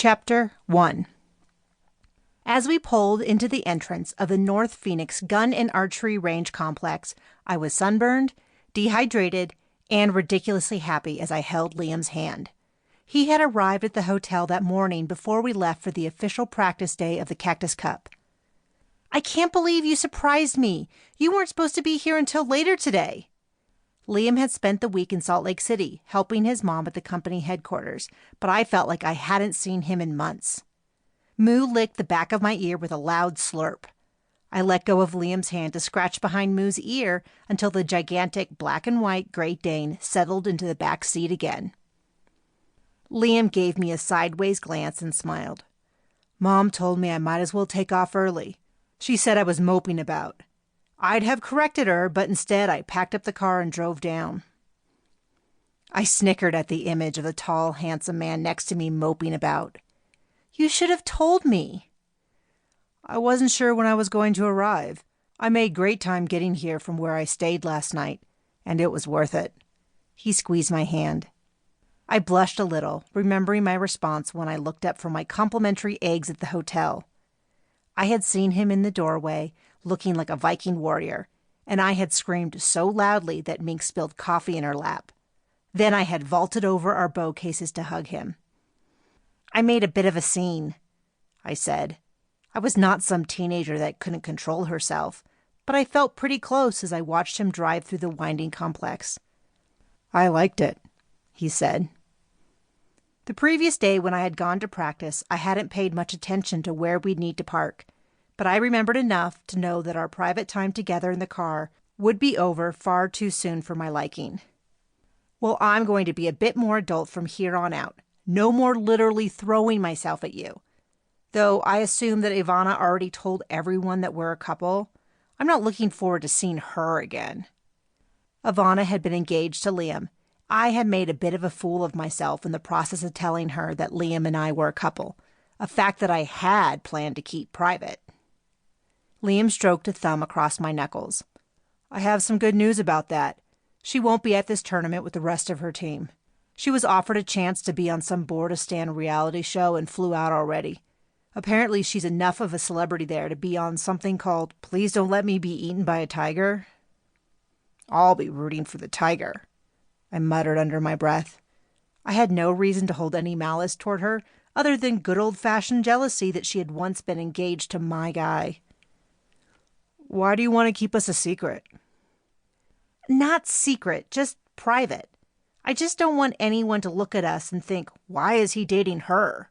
Chapter 1. As we pulled into the entrance of the North Phoenix Gun and Archery Range complex, I was sunburned, dehydrated, and ridiculously happy as I held Liam's hand. He had arrived at the hotel that morning before we left for the official practice day of the Cactus Cup. "I can't believe you surprised me. You weren't supposed to be here until later today." Liam had spent the week in Salt Lake City, helping his mom at the company headquarters, but I felt like I hadn't seen him in months. Moo licked the back of my ear with a loud slurp. I let go of Liam's hand to scratch behind Moo's ear until the gigantic black and white Great Dane settled into the back seat again. Liam gave me a sideways glance and smiled. "Mom told me I might as well take off early. She said I was moping about. I'd have corrected her, but instead I packed up the car and drove down." I snickered at the image of the tall, handsome man next to me moping about. "You should have told me." "I wasn't sure when I was going to arrive. I made great time getting here from where I stayed last night, and it was worth it." He squeezed my hand. I blushed a little, remembering my response when I looked up for my complimentary eggs at the hotel. I had seen him in the doorway, looking like a Viking warrior, and I had screamed so loudly that Mink spilled coffee in her lap. Then I had vaulted over our bow cases to hug him. "I made a bit of a scene," I said. I was not some teenager that couldn't control herself, but I felt pretty close as I watched him drive through the winding complex. "I liked it," he said. The previous day when I had gone to practice, I hadn't paid much attention to where we'd need to park, but I remembered enough to know that our private time together in the car would be over far too soon for my liking. "Well, I'm going to be a bit more adult from here on out. No more literally throwing myself at you. Though I assume that Ivana already told everyone that we're a couple. I'm not looking forward to seeing her again." Ivana had been engaged to Liam. I had made a bit of a fool of myself in the process of telling her that Liam and I were a couple, a fact that I had planned to keep private. Liam stroked a thumb across my knuckles. "I have some good news about that. She won't be at this tournament with the rest of her team. She was offered a chance to be on some board-a-stand reality show and flew out already. Apparently she's enough of a celebrity there to be on something called Please Don't Let Me Be Eaten by a Tiger." "I'll be rooting for the tiger," I muttered under my breath. I had no reason to hold any malice toward her, other than good old-fashioned jealousy that she had once been engaged to my guy. "Why do you want to keep us a secret?" "Not secret, just private. I just don't want anyone to look at us and think, why is he dating her?"